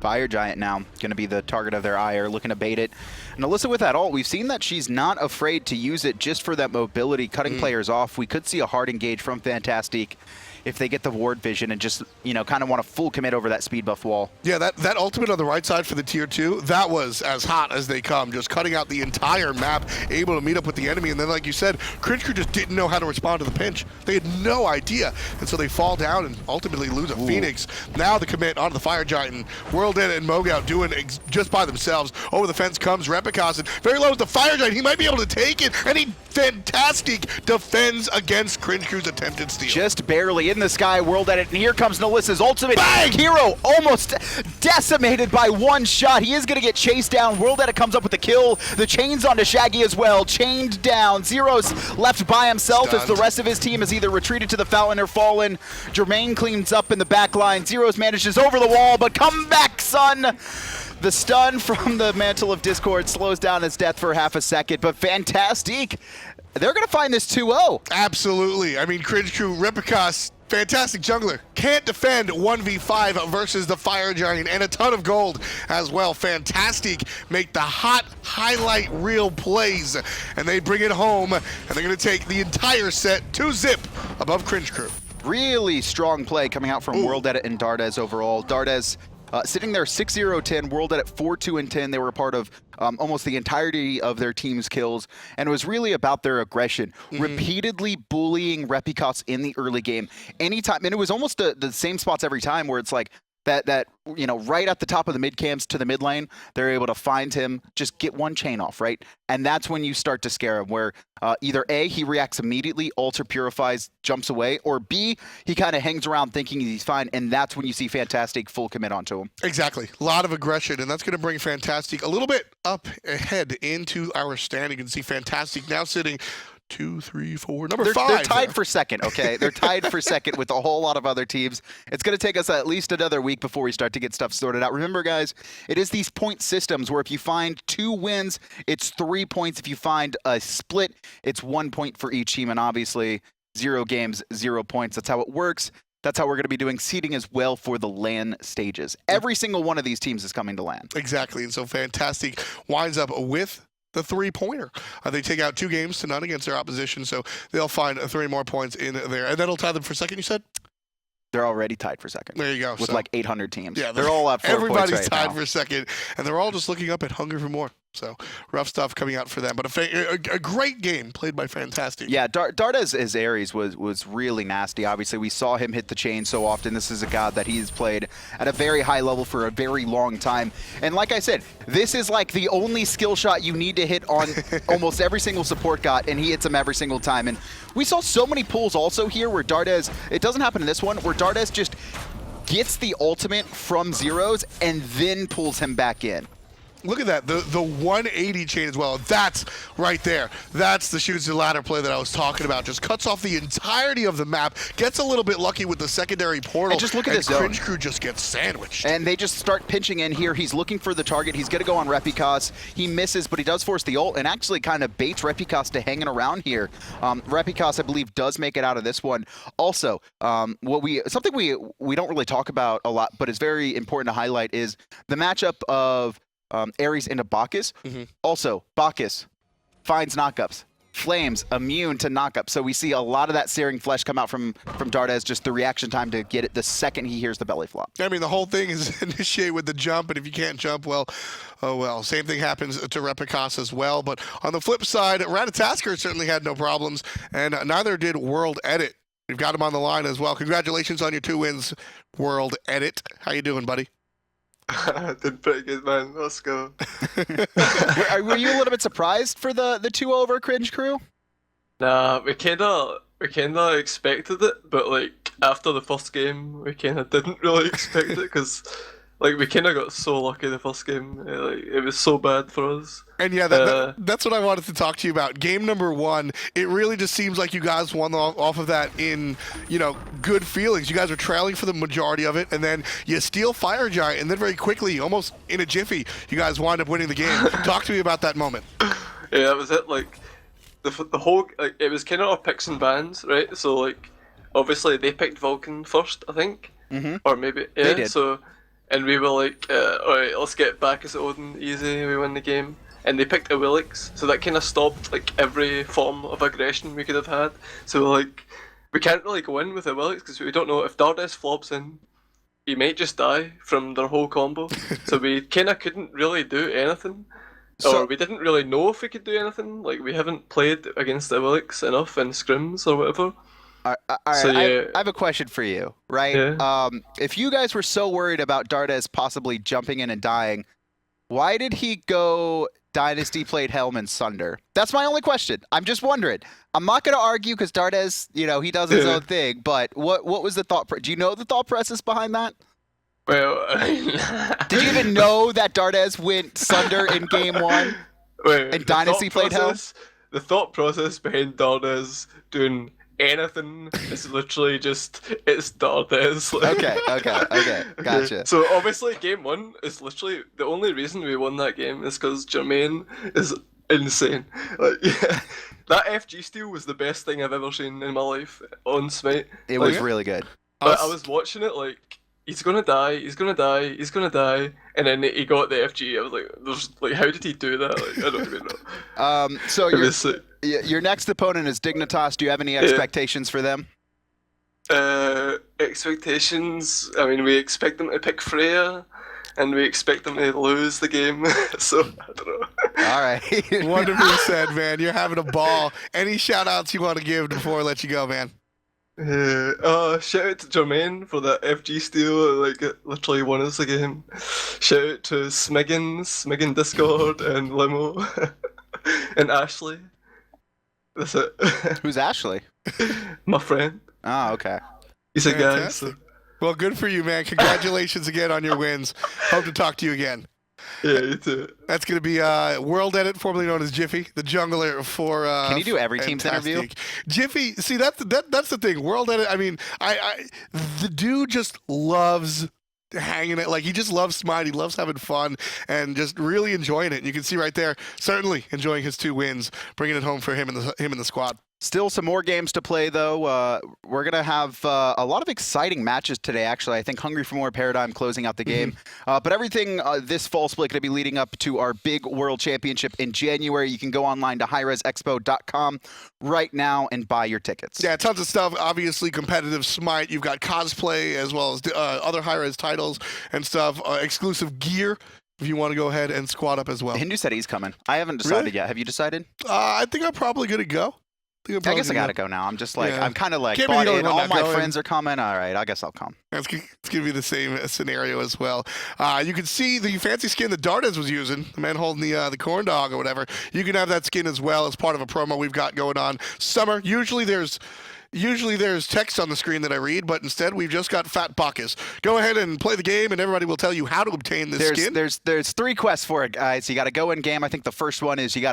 Speaker 1: Fire Giant now going to be the target of their ire, looking to bait it. And Nulisa with that ult, we've seen that she's not afraid to use it just for that mobility, cutting players off. We could see a hard engage from Fantastique if they get the ward vision and just, kind of want to full commit over that speed buff wall.
Speaker 2: Yeah, that ultimate on the right side for the Tier 2, that was as hot as they come, just cutting out the entire map, able to meet up with the enemy. And then, like you said, Cringe Crew just didn't know how to respond to the pinch. They had no idea. And so they fall down and ultimately lose a Phoenix. Now the commit onto the Fire Giant, and WorldEdit and MoGoW doing just by themselves. Over the fence comes Repikas, and very low with the Fire Giant. He might be able to take it, and he Fantastique defends against Cringe Crew's attempted steal.
Speaker 1: Just barely in the sky, WorldEdit, and here comes Nulisa's ultimate.
Speaker 2: Bang!
Speaker 1: Kero almost decimated by one shot. He is going to get chased down. WorldEdit comes up with the kill. The chain's onto Shaggy as well. Chained down. Zyrhoes left by himself as the rest of his team has either retreated to the fountain or fallen. Jermain cleans up in the back line. Zyrhoes manages over the wall, but come back, son! The stun from the Mantle of Discord slows down his death for half a second, but Fantastique, they're going to find this 2-0.
Speaker 2: Absolutely. I mean, Cringe Crew, Repikas, fantastic jungler. Can't defend 1v5 versus the Fire Giant, and a ton of gold as well. Fantastique make the hot highlight reel plays, and they bring it home, and they're going to take the entire set 2-zip above Cringe Crew.
Speaker 1: Really strong play coming out from WorldEdit and Dardez overall. Dardez sitting there 6-0-10, WorldEdit 4-2-10. They were a part of almost the entirety of their team's kills, and it was really about their aggression, repeatedly bullying Repikas in the early game. Anytime, and it was almost the same spots every time where it's like, that you know, right at the top of the mid camps to the mid lane, they're able to find him, just get one chain off, right? And that's when you start to scare him, where either A, he reacts immediately, ultra purifies, jumps away, or B, he kind of hangs around thinking he's fine, and that's when you see Fantastique full commit onto him. Exactly.
Speaker 2: A lot of aggression, and that's going to bring Fantastique a little bit up ahead into our standing. You can see Fantastique now sitting 2, 3, 4, number 5.
Speaker 1: They're tied for second, okay? They're tied for second with a whole lot of other teams. It's going to take us at least another week before we start to get stuff sorted out. Remember, guys, it is these point systems where if you find 2 wins, it's 3 points. If you find a split, it's 1 point for each team. And obviously, 0 games, 0 points. That's how it works. That's how we're going to be doing seeding as well for the LAN stages. Every single one of these teams is coming to LAN.
Speaker 2: Exactly. And so Fantastique winds up with the 3-pointer. They take out 2 games to none against their opposition, so they'll find 3 more points in there. And that'll tie them for second, you said?
Speaker 1: They're already tied for second.
Speaker 2: There you go.
Speaker 1: With like 800 teams.
Speaker 2: Yeah,
Speaker 1: they're all at 4 points
Speaker 2: everybody's
Speaker 1: right
Speaker 2: tied
Speaker 1: now.
Speaker 2: for second, and they're all just looking up at hunger for more. So rough stuff coming out for them. But a great game played by Fantastique.
Speaker 1: Yeah, Dardez as Ares was really nasty. Obviously, we saw him hit the chain so often. This is a god that he's played at a very high level for a very long time. And like I said, this is like the only skill shot you need to hit on almost every single support god, and he hits them every single time. And we saw so many pulls also here where Dardez, it doesn't happen in this one, where Dardez just gets the ultimate from Zyrhoes and then pulls him back in.
Speaker 2: Look at that, the 180 chain as well. That's right there. That's the shoots the ladder play that I was talking about. Just cuts off the entirety of the map, gets a little bit lucky with the secondary portal.
Speaker 1: And just look at this zone.
Speaker 2: Cringe Crew just gets sandwiched.
Speaker 1: And they just start pinching in here. He's looking for the target. He's going to go on Repikas. He misses, but he does force the ult and actually kind of baits Repikas to hanging around here. Repikas, I believe, does make it out of this one. Also, something we don't really talk about a lot, but is very important to highlight is the matchup of Ares into Bacchus. Also, Bacchus finds knockups. Flames immune to knockup. So we see a lot of that searing flesh come out from Dardez, just the reaction time to get it the second he hears the belly flop.
Speaker 2: I mean, the whole thing is initiate with the jump, and if you can't jump, well, oh well. Same thing happens to Repikas as well. But on the flip side, Ratatoskr certainly had no problems, and neither did WorldEdit. We've got him on the line as well. Congratulations on your 2 wins, WorldEdit. How you doing, buddy?
Speaker 3: Did pretty good, man. Let's go.
Speaker 1: Were you a little bit surprised for the 2 over Cringe Crew?
Speaker 3: Nah, we kinda expected it, but like after the first game, we kinda didn't really expect it because like we kinda got so lucky the first game. It was so bad for us.
Speaker 2: And yeah, that's what I wanted to talk to you about. Game number 1, it really just seems like you guys won off of that in, you know, good feelings. You guys were trailing for the majority of it, and then you steal Fire Giant, and then very quickly, almost in a jiffy, you guys wind up winning the game. Talk to me about that moment.
Speaker 3: Yeah, that was it. Like the whole, like, it was kind of our picks and bans, right? So like, obviously they picked Vulcan first, I think, or maybe yeah.
Speaker 1: They did.
Speaker 3: So, and we were like, all right, let's get Bacchus at Odin, easy. We win the game. And they picked Awilix, so that kind of stopped like every form of aggression we could have had. So like, we can't really go in with Awilix because we don't know if Dardez flops in, he might just die from their whole combo. So we kind of couldn't really do anything, or we didn't really know if we could do anything. Like we haven't played against Awilix enough in scrims or whatever.
Speaker 1: All right,
Speaker 3: So, yeah.
Speaker 1: I have a question for you, right?
Speaker 3: Yeah.
Speaker 1: If you guys were so worried about Dardez possibly jumping in and dying, why did he go Dynasty played Helm and Sunder? That's my only question. I'm just wondering. I'm not going to argue because Dardez, you know, he does his own thing, but what was the thought? Do you know the thought process behind that?
Speaker 3: Well,
Speaker 1: did you even know that Dardez went Sunder in game 1 and Dynasty played Helm?
Speaker 3: The thought process behind Dardez doing anything is literally just, it's Dardez. Like.
Speaker 1: Okay, gotcha.
Speaker 3: So obviously game 1 is literally, the only reason we won that game is because Jermain is insane. Like, yeah, that FG steal was the best thing I've ever seen in my life on Smite.
Speaker 1: It was really good.
Speaker 3: But I was watching it like, he's gonna die, and then he got the FG. I was like, how did he do that? Like, I don't even know.
Speaker 1: So your next opponent is Dignitas. Do you have any expectations for them?
Speaker 3: Expectations? I mean, we expect them to pick Freya. and we expect them to lose the game. So I don't know.
Speaker 1: All right.
Speaker 2: Wonderfully said, man. You're having a ball. Any shout outs you want to give before I let you go, man?
Speaker 3: Shout out to Jermain for that FG steal, like it literally won us the game. Shout out to Smiggin Discord, and Limo, and Ashley. That's it.
Speaker 1: Who's Ashley?
Speaker 3: My friend.
Speaker 1: Oh, okay.
Speaker 3: He's a guy.
Speaker 2: Fantastic.
Speaker 3: So.
Speaker 2: Well, good for you, man. Congratulations again on your wins. Hope to talk to you again.
Speaker 3: Yeah, you too.
Speaker 2: That's going to be WorldEdit, formerly known as Jiffy, the jungler for.
Speaker 1: Can you do every team's interview?
Speaker 2: Fantastique. Jiffy, see that's the thing. WorldEdit. I mean, the dude just loves hanging it. Like he just loves Smite. He loves having fun and just really enjoying it. And you can see right there, certainly enjoying his 2 wins, bringing it home for him and the squad.
Speaker 1: Still some more games to play, though. We're going to have a lot of exciting matches today, actually. I think Hungry for More Paradigm closing out the game. But everything this fall split going to be leading up to our big World Championship in January. You can go online to hi-rezexpo.com right now and buy your tickets.
Speaker 2: Yeah, tons of stuff. Obviously, competitive Smite. You've got cosplay as well as other hi-rez titles and stuff. Exclusive gear if you want to go ahead and squad up as well.
Speaker 1: Hindu said he's coming. I haven't decided yet. Have you decided?
Speaker 2: I think I'm probably going to go.
Speaker 1: I guess I gotta go now. I'm just like,
Speaker 2: Yeah.
Speaker 1: I'm kind of like,
Speaker 2: Can't be the
Speaker 1: bought
Speaker 2: only
Speaker 1: in.
Speaker 2: one
Speaker 1: All
Speaker 2: not
Speaker 1: my
Speaker 2: going.
Speaker 1: friends are coming. All right, I guess I'll come.
Speaker 2: It's going to be the same scenario as well. You can see the fancy skin that Dardez was using, the man holding the corn dog or whatever. You can have that skin as well as part of a promo we've got going on. Summer, usually there's text on the screen that I read, but instead we've just got Fat Bacchus. Go ahead and play the game, and everybody will tell you how to obtain this skin.
Speaker 1: There's 3 quests for it, guys. You got to go in game. I think the first one is you got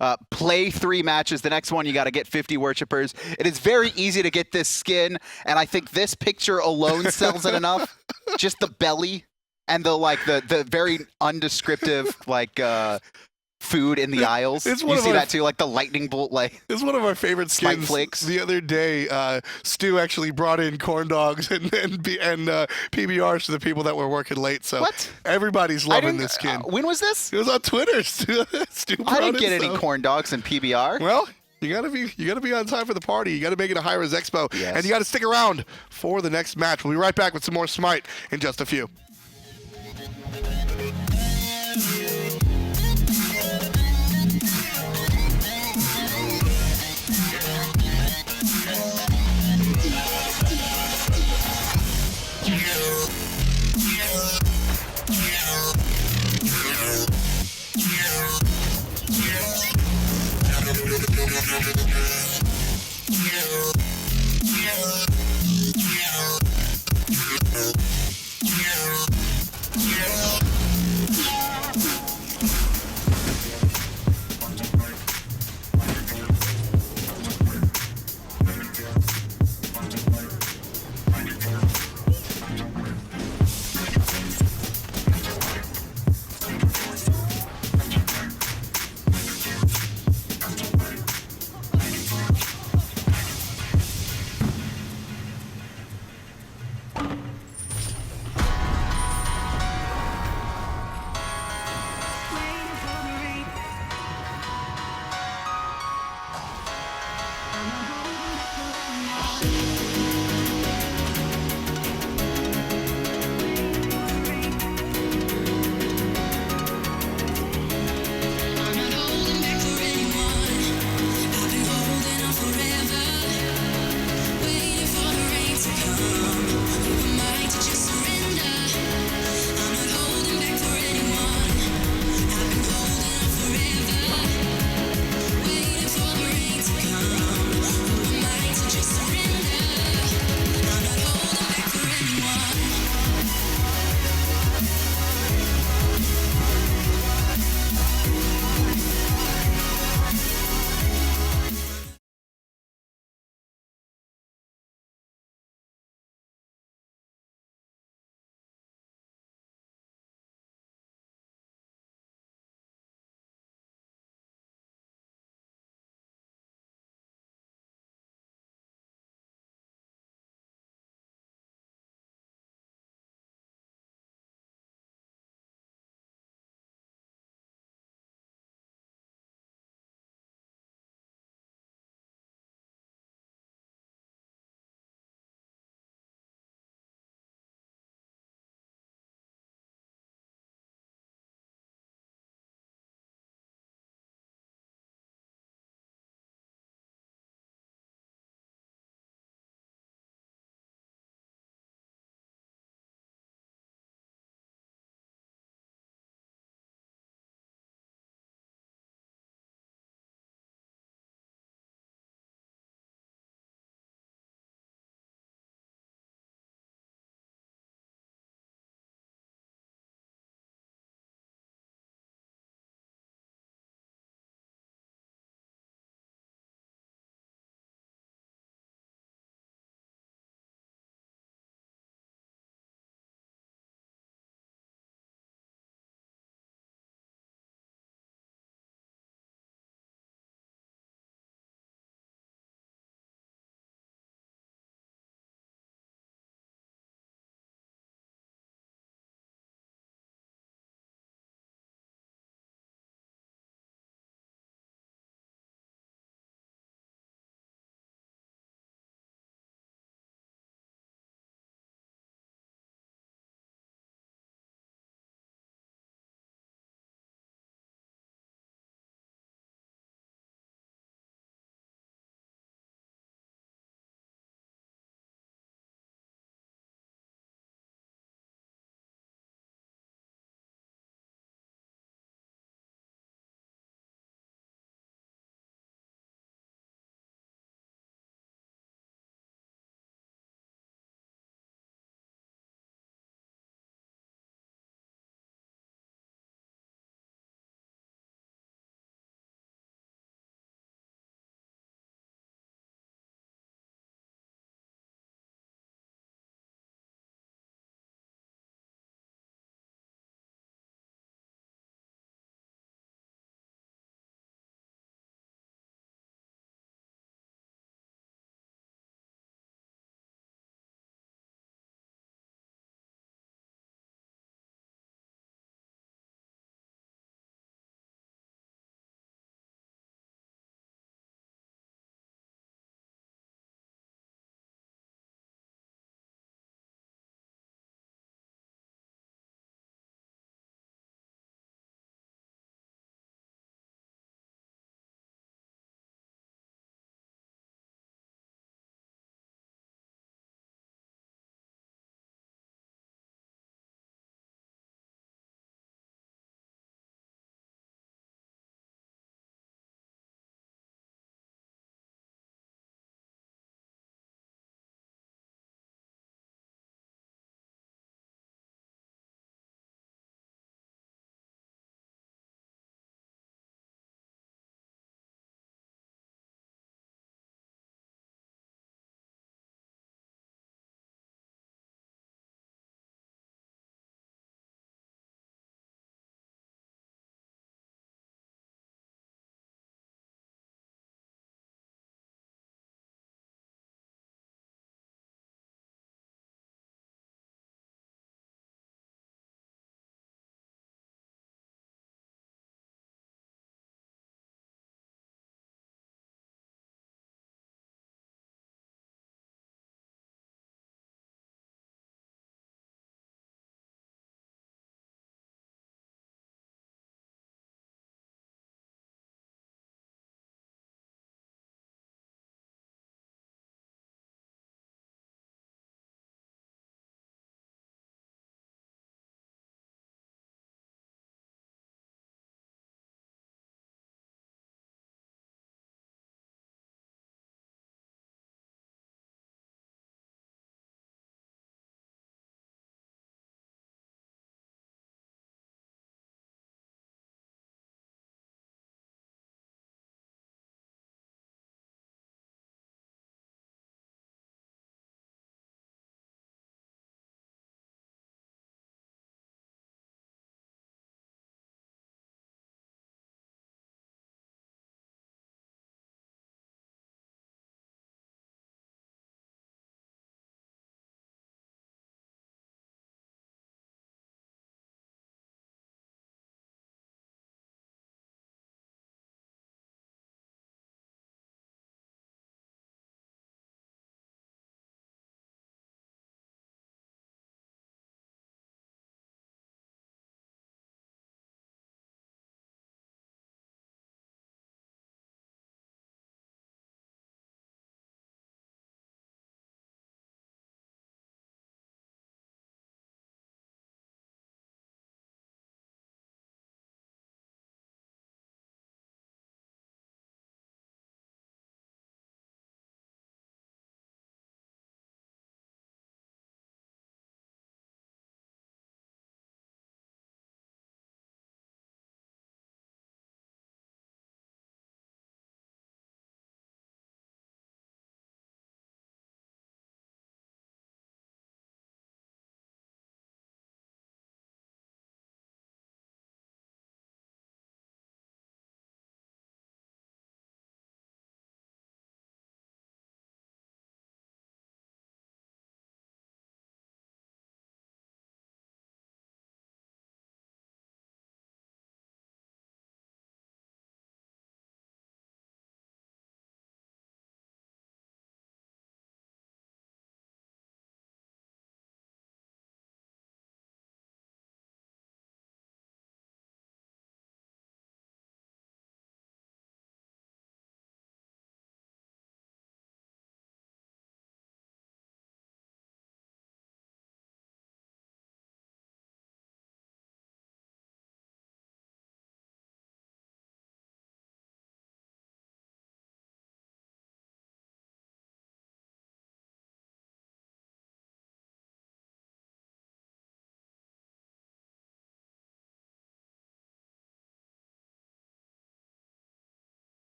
Speaker 1: to play 3 matches. The next one you got to get 50 worshippers. It is very easy to get this skin, and I think this picture alone sells it enough. Just the belly and the very undescriptive food in the aisles.
Speaker 2: It's
Speaker 1: You see that too, like the lightning bolt, like.
Speaker 2: It's one of our favorite
Speaker 1: Smite
Speaker 2: skins.
Speaker 1: flakes.
Speaker 2: The other day, Stu actually brought in corn dogs and PBRs to the people that were working late. So
Speaker 1: What?
Speaker 2: everybody's loving this skin.
Speaker 1: When was this?
Speaker 2: It was on Twitter. Stu
Speaker 1: I didn't get any corn dogs in PBR.
Speaker 2: Well, you gotta be on time for the party. You gotta make it a hi-rez expo,
Speaker 1: Yes.
Speaker 2: and you gotta stick around for the next match. We'll be right back with some more Smite in just a few.